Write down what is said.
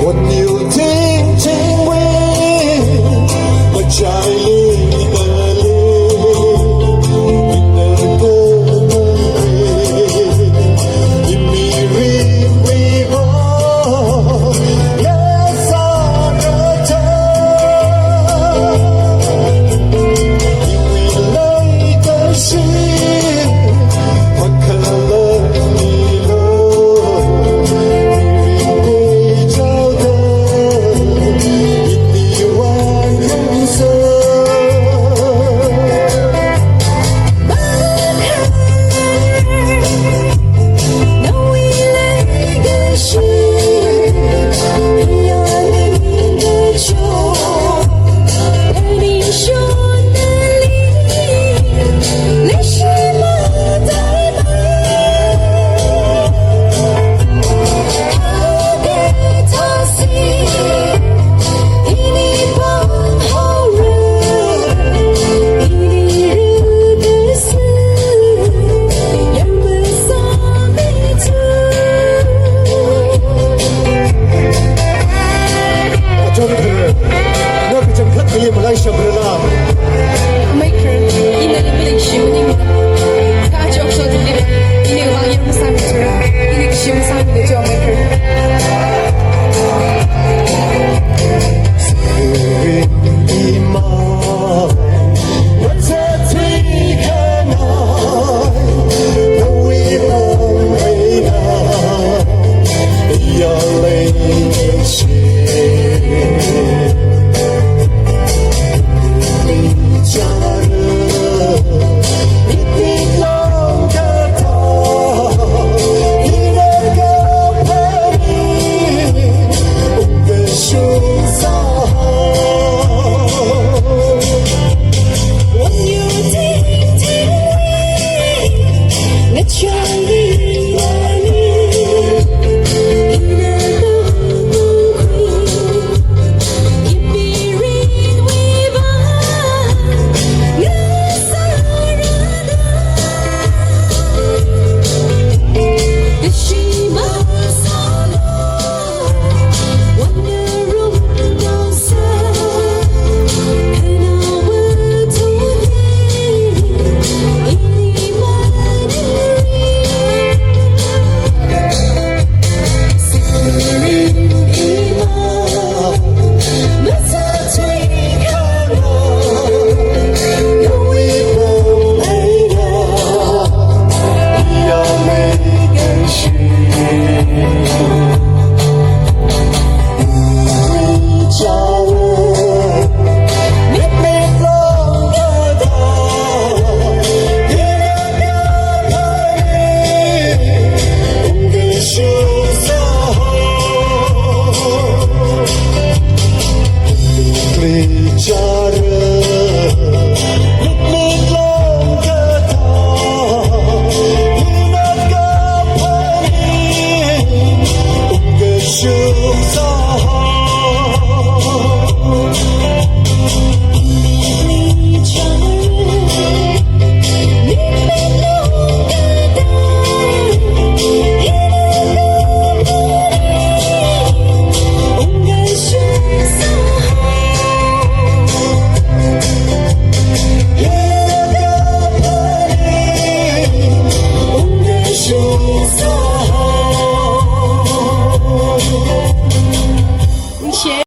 คนอยู่ทิ้งทิ้งไว้มาใจลีเดลีวินเดอร์เกอร์ยิมมีรีวีโรเลสาเรเธอยิวีเลยเกอร์ชีพักเคลมีโลMaker yine de bir kişinin daha çok söylediğim yine olan 20 saniye yine kişinin sanki Joe Maker. Let's try